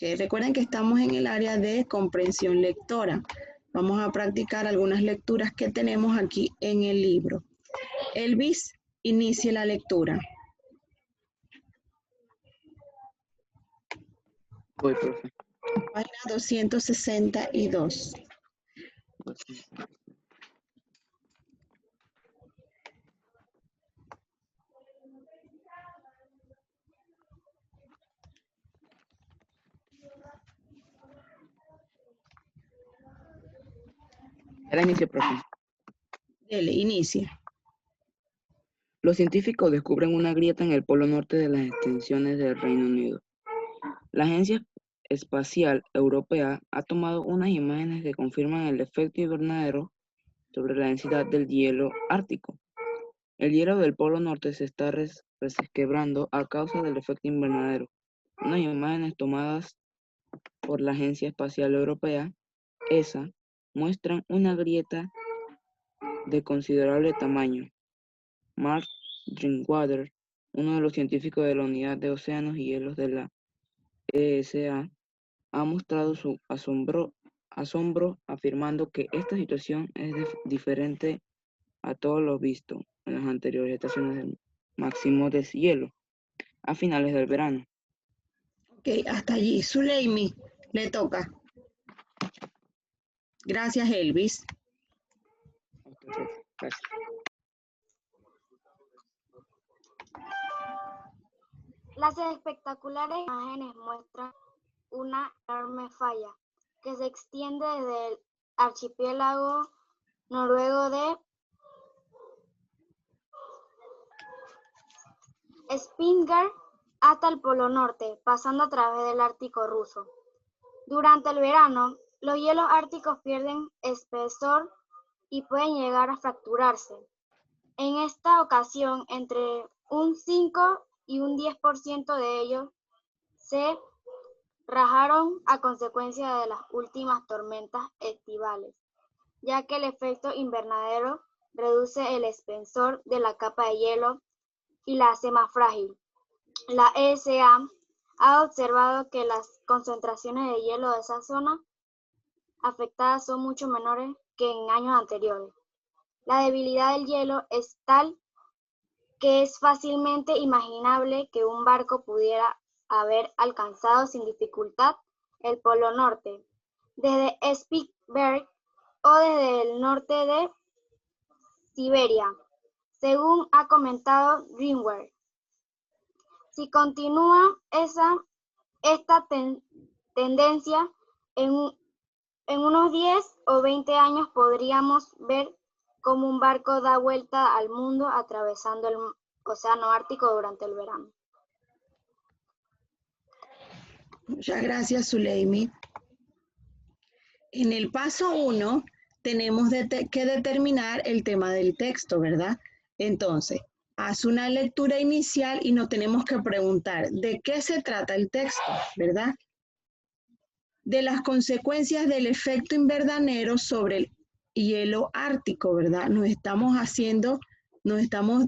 Que recuerden que estamos en el área de comprensión lectora. Vamos a practicar algunas lecturas que tenemos aquí en el libro. Elvis, inicie la lectura. Voy, profe. Página 262. Era inicio, profe. Dele, inicie. Los científicos descubren una grieta en el polo norte de las extensiones del Reino Unido. La Agencia Espacial Europea ha tomado unas imágenes que confirman el efecto invernadero sobre la densidad del hielo ártico. El hielo del polo norte se está resquebrando a causa del efecto invernadero. Unas imágenes tomadas por la Agencia Espacial Europea, ESA, muestran una grieta de considerable tamaño. Mark Drinkwater, uno de los científicos de la Unidad de Océanos y Hielos de la ESA, ha mostrado su asombro afirmando que esta situación es diferente a todo lo visto en las anteriores estaciones del máximo deshielo a finales del verano. Ok, hasta allí. Zuleimi, le toca. Gracias, Elvis. Gracias. Las espectaculares imágenes muestran una enorme falla que se extiende desde el archipiélago noruego de Spitsbergen hasta el Polo Norte, pasando a través del Ártico ruso. Durante el verano, los hielos árticos pierden espesor y pueden llegar a fracturarse. En esta ocasión, entre un 5 y un 10% de ellos se rajaron a consecuencia de las últimas tormentas estivales, ya que el efecto invernadero reduce el espesor de la capa de hielo y la hace más frágil. La ESA ha observado que las concentraciones de hielo de esa zona afectadas son mucho menores que en años anteriores. La debilidad del hielo es tal que es fácilmente imaginable que un barco pudiera haber alcanzado sin dificultad el Polo Norte, desde Spitsbergen o desde el norte de Siberia, según ha comentado Greenwald. Si continúa esta tendencia, en unos 10 o 20 años podríamos ver cómo un barco da vuelta al mundo atravesando el Océano Ártico durante el verano. Muchas gracias, Zuleimi. En el paso 1 tenemos que determinar el tema del texto, ¿verdad? Entonces, haz una lectura inicial y nos tenemos que preguntar de qué se trata el texto, ¿verdad? De las consecuencias del efecto invernadero sobre el hielo ártico, ¿verdad? Nos estamos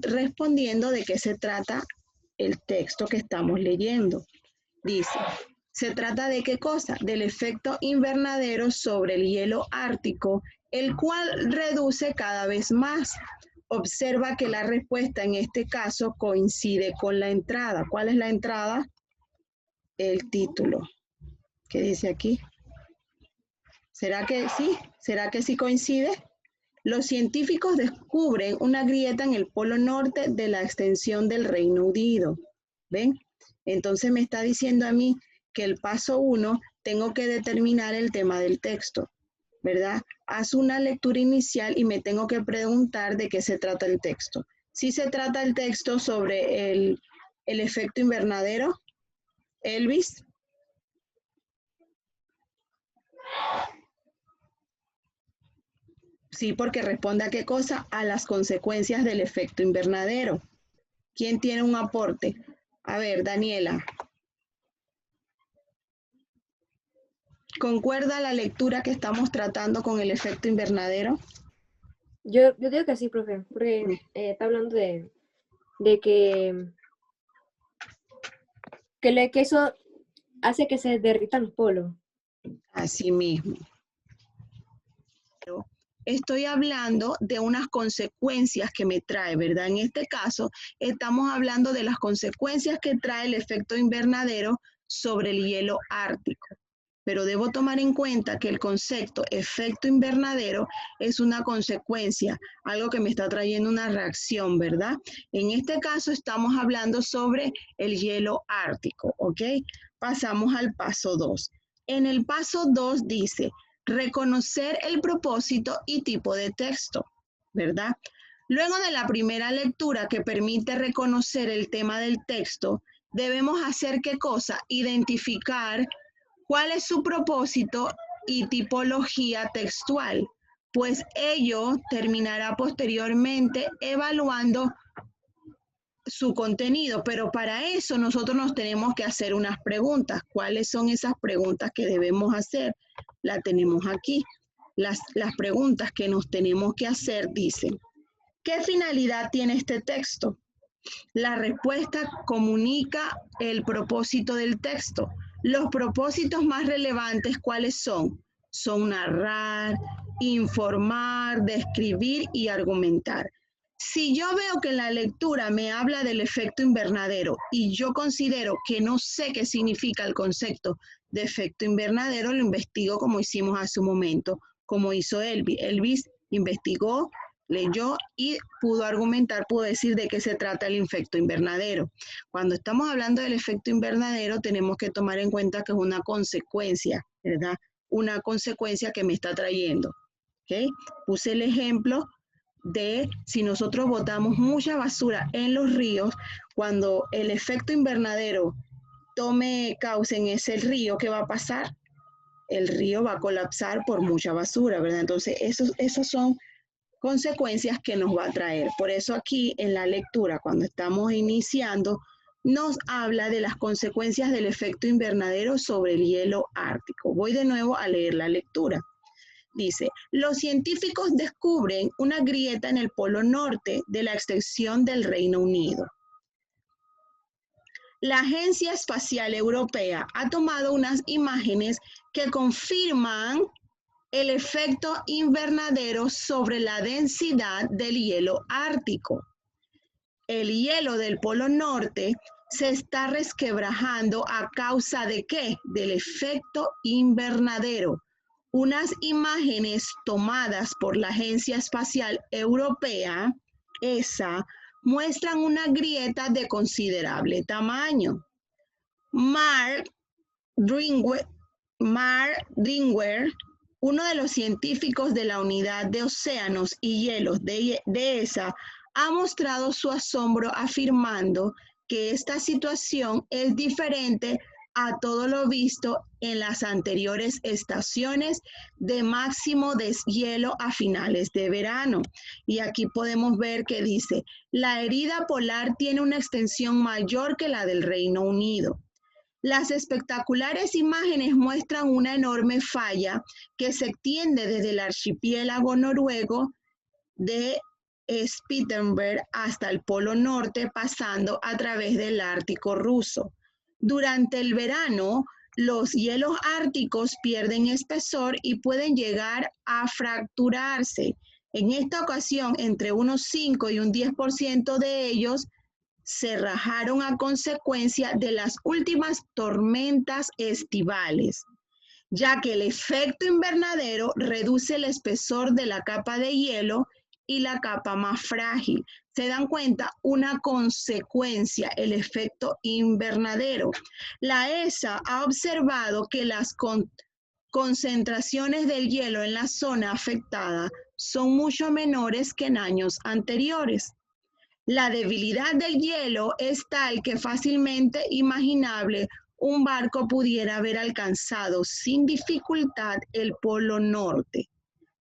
respondiendo de qué se trata el texto que estamos leyendo. Dice, ¿se trata de qué cosa? Del efecto invernadero sobre el hielo ártico, el cual reduce cada vez más. Observa que la respuesta en este caso coincide con la entrada. ¿Cuál es la entrada? El título. ¿Qué dice aquí? ¿Será que sí? ¿Será que sí coincide? Los científicos descubren una grieta en el polo norte de la extensión del Reino Unido. ¿Ven? Entonces me está diciendo a mí que el paso 1 tengo que determinar el tema del texto, ¿verdad? Haz una lectura inicial y me tengo que preguntar de qué se trata el texto. ¿Sí se trata el texto sobre el efecto invernadero? Elvis. Sí, porque responde a qué cosa? A las consecuencias del efecto invernadero. ¿Quién tiene un aporte? A ver, Daniela. ¿Concuerda la lectura que estamos tratando con el efecto invernadero? Yo digo que sí, profe, porque está hablando de que eso hace que se derritan los polos. Así mismo. Pero estoy hablando de unas consecuencias que me trae, ¿verdad? En este caso, estamos hablando de las consecuencias que trae el efecto invernadero sobre el hielo ártico. Pero debo tomar en cuenta que el concepto efecto invernadero es una consecuencia, algo que me está trayendo una reacción, ¿verdad? En este caso estamos hablando sobre el hielo ártico, ¿ok? Pasamos al paso 2. En el paso 2 dice, reconocer el propósito y tipo de texto, ¿verdad? Luego de la primera lectura que permite reconocer el tema del texto, debemos hacer ¿qué cosa? Identificar cuál es su propósito y tipología textual, pues ello terminará posteriormente evaluando su contenido, pero para eso nosotros nos tenemos que hacer unas preguntas. ¿Cuáles son esas preguntas que debemos hacer? La tenemos aquí. Las preguntas que nos tenemos que hacer dicen, ¿qué finalidad tiene este texto? La respuesta comunica el propósito del texto. Los propósitos más relevantes, ¿cuáles son? Son narrar, informar, describir y argumentar. Si yo veo que en la lectura me habla del efecto invernadero y yo considero que no sé qué significa el concepto de efecto invernadero, lo investigo como hicimos hace un momento, como hizo Elvis. Elvis investigó, leyó y pudo argumentar, pudo decir de qué se trata el efecto invernadero. Cuando estamos hablando del efecto invernadero, tenemos que tomar en cuenta que es una consecuencia, ¿verdad? Una consecuencia que me está trayendo. ¿Okay? Puse el ejemplo de si nosotros botamos mucha basura en los ríos, cuando el efecto invernadero tome causa en ese río, ¿qué va a pasar? El río va a colapsar por mucha basura, ¿verdad? Entonces, esos son consecuencias que nos va a traer. Por eso aquí en la lectura, cuando estamos iniciando, nos habla de las consecuencias del efecto invernadero sobre el hielo ártico. Voy de nuevo a leer la lectura. Dice, los científicos descubren una grieta en el polo norte de la extensión del Reino Unido. La Agencia Espacial Europea ha tomado unas imágenes que confirman el efecto invernadero sobre la densidad del hielo ártico. El hielo del Polo Norte se está resquebrajando a causa ¿de qué? Del efecto invernadero. Unas imágenes tomadas por la Agencia Espacial Europea, ESA, muestran una grieta de considerable tamaño. Mark Dringware, uno de los científicos de la Unidad de Océanos y Hielos de ESA, ha mostrado su asombro afirmando que esta situación es diferente a todo lo visto en las anteriores estaciones de máximo deshielo a finales de verano. Y aquí podemos ver que dice, la herida polar tiene una extensión mayor que la del Reino Unido. Las espectaculares imágenes muestran una enorme falla que se extiende desde el archipiélago noruego de Spitsbergen hasta el Polo Norte, pasando a través del Ártico ruso. Durante el verano, los hielos árticos pierden espesor y pueden llegar a fracturarse. En esta ocasión, entre unos 5 y un 10% de ellos se rajaron a consecuencia de las últimas tormentas estivales, ya que el efecto invernadero reduce el espesor de la capa de hielo y la capa más frágil. ¿Se dan cuenta? Una consecuencia, el efecto invernadero. La ESA ha observado que las concentraciones del hielo en la zona afectada son mucho menores que en años anteriores. La debilidad del hielo es tal que fácilmente imaginable un barco pudiera haber alcanzado sin dificultad el Polo Norte,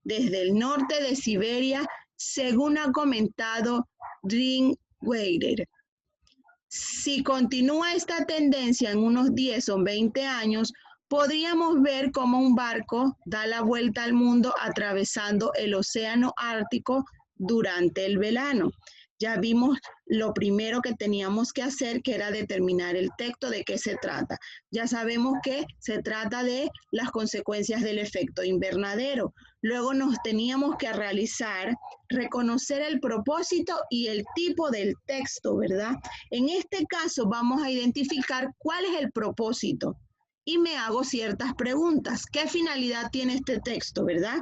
desde el norte de Siberia, según ha comentado Dringware. Si continúa esta tendencia en unos 10 o 20 años, podríamos ver cómo un barco da la vuelta al mundo atravesando el océano Ártico durante el verano. Ya vimos lo primero que teníamos que hacer, que era determinar el texto, de qué se trata. Ya sabemos que se trata de las consecuencias del efecto invernadero. Luego nos teníamos que realizar, reconocer el propósito y el tipo del texto, ¿verdad? En este caso vamos a identificar cuál es el propósito y me hago ciertas preguntas. ¿Qué finalidad tiene este texto, verdad?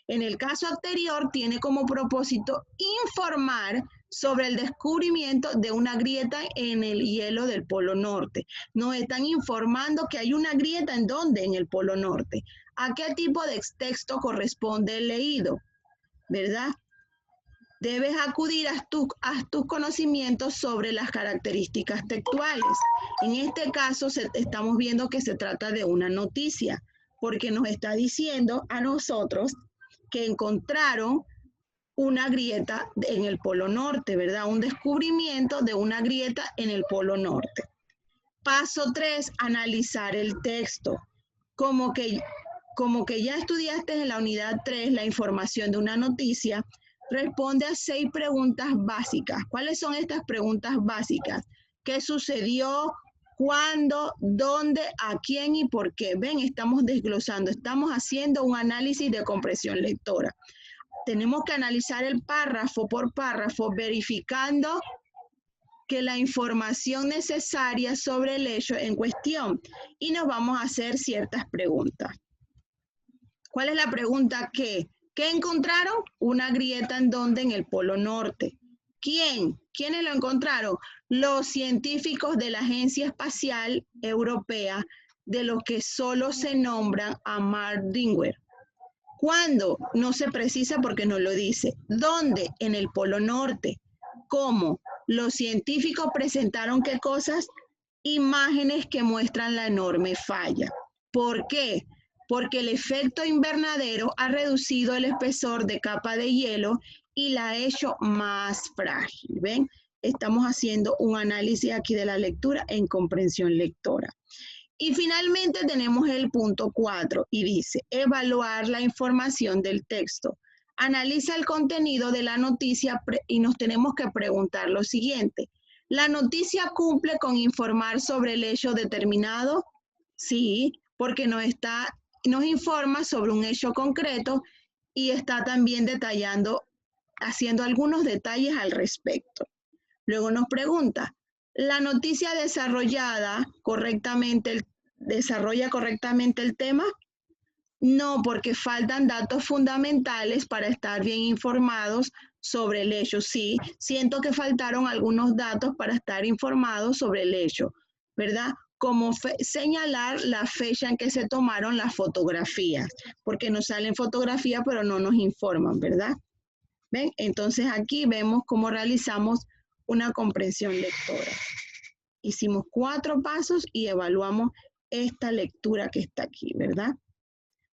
En el caso anterior tiene como propósito informar sobre el descubrimiento de una grieta en el hielo del Polo Norte. Nos están informando que hay una grieta en ¿dónde? En el Polo Norte. ¿A qué tipo de texto corresponde el leído? ¿Verdad? Debes acudir a tus conocimientos sobre las características textuales. En este caso estamos viendo que se trata de una noticia, porque nos está diciendo a nosotros que encontraron una grieta en el Polo Norte, ¿verdad? Un descubrimiento de una grieta en el Polo Norte. Paso 3, analizar el texto. Como que ya estudiaste en la unidad 3 la información de una noticia, responde a 6 preguntas básicas. ¿Cuáles son estas preguntas básicas? ¿Qué sucedió? ¿Cuándo? ¿Dónde? ¿A quién? ¿Y por qué? Ven, estamos desglosando, estamos haciendo un análisis de comprensión lectora. Tenemos que analizar el párrafo por párrafo, verificando que la información necesaria sobre el hecho en cuestión. Y nos vamos a hacer ciertas preguntas. ¿Cuál es la pregunta qué? ¿Qué encontraron? Una grieta en ¿dónde? En el Polo Norte. ¿Quién? ¿Quiénes lo encontraron? Los científicos de la Agencia Espacial Europea, de los que solo se nombran a Mark Dingwall. ¿Cuándo? No se precisa porque no lo dice. ¿Dónde? En el Polo Norte. ¿Cómo? Los científicos presentaron ¿qué cosas? Imágenes que muestran la enorme falla. ¿Por qué? Porque el efecto invernadero ha reducido el espesor de capa de hielo y la ha hecho más frágil. ¿Ven? Estamos haciendo un análisis aquí de la lectura en comprensión lectora. Y finalmente tenemos el punto 4 y dice, evaluar la información del texto. Analiza el contenido de la noticia y nos tenemos que preguntar lo siguiente. ¿La noticia cumple con informar sobre el hecho determinado? Sí, porque nos informa sobre un hecho concreto y está también detallando, haciendo algunos detalles al respecto. Luego nos pregunta, ¿la noticia desarrolla correctamente el tema? No, porque faltan datos fundamentales para estar bien informados sobre el hecho. Sí, siento que faltaron algunos datos para estar informados sobre el hecho, ¿verdad? Como señalar la fecha en que se tomaron las fotografías, porque nos salen fotografías pero no nos informan, ¿verdad? ¿Ven? Entonces aquí vemos cómo realizamos una comprensión lectora. Hicimos 4 pasos y evaluamos esta lectura que está aquí, ¿verdad?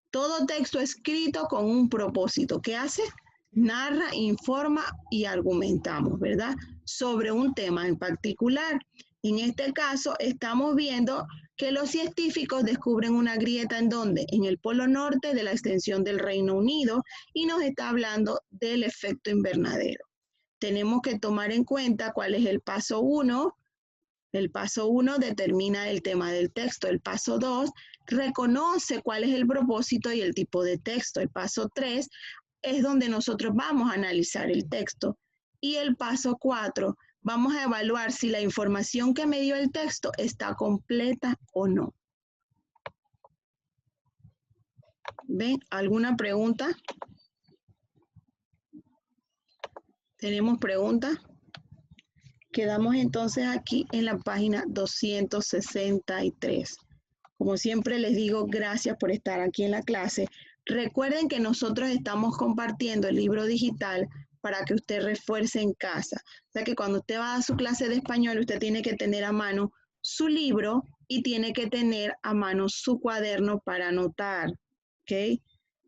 Todo texto escrito con un propósito. ¿Qué hace? Narra, informa y argumentamos, ¿verdad? Sobre un tema en particular. En este caso, estamos viendo que los científicos descubren una grieta en ¿dónde? En el Polo Norte de la extensión del Reino Unido y nos está hablando del efecto invernadero. Tenemos que tomar en cuenta cuál es el paso 1. El paso 1 determina el tema del texto. El paso 2 reconoce cuál es el propósito y el tipo de texto. El paso 3 es donde nosotros vamos a analizar el texto. Y el paso 4, vamos a evaluar si la información que me dio el texto está completa o no. ¿Ven? ¿Alguna pregunta? ¿Tenemos preguntas? Quedamos entonces aquí en la página 263. Como siempre les digo, gracias por estar aquí en la clase. Recuerden que nosotros estamos compartiendo el libro digital para que usted refuerce en casa. O sea que cuando usted va a su clase de español, usted tiene que tener a mano su libro y tiene que tener a mano su cuaderno para anotar. ¿Ok?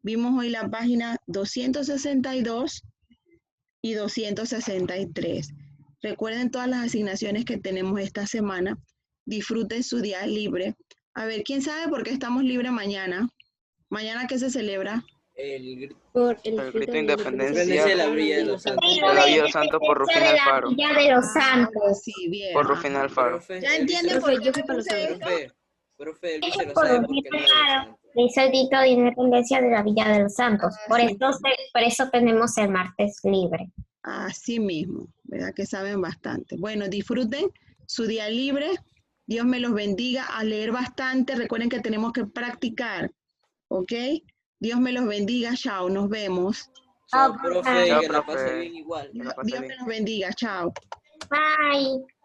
Vimos hoy la página 262 y 263. Recuerden todas las asignaciones que tenemos esta semana. Disfruten su día libre. A ver, ¿quién sabe por qué estamos libres mañana? ¿Mañana qué se celebra? Por El grito de independencia independencia de la Villa de los Santos. de la Villa de los Santos por Rufina Alfaro. Villa de los Santos. Ahora sí, bien. Por Rufina Alfaro. ¿Ya entienden por Profe, qué yo le fui para los puse Santos. esto? Profe, él Es se lo por sabe un porque no claro, le hizo el grito de independencia de la Villa de los Santos. Por Así, por eso tenemos el martes libre. así mismo, ¿verdad? Que saben bastante. Bueno, disfruten su día libre. Dios me los bendiga. A leer bastante. Recuerden que tenemos que practicar. ¿Ok? Dios me los bendiga. Chao. Nos vemos. Chao, profe, Chao, que la pase profe. bien igual. Que la pase Dios bien. me los bendiga. Chao. Bye.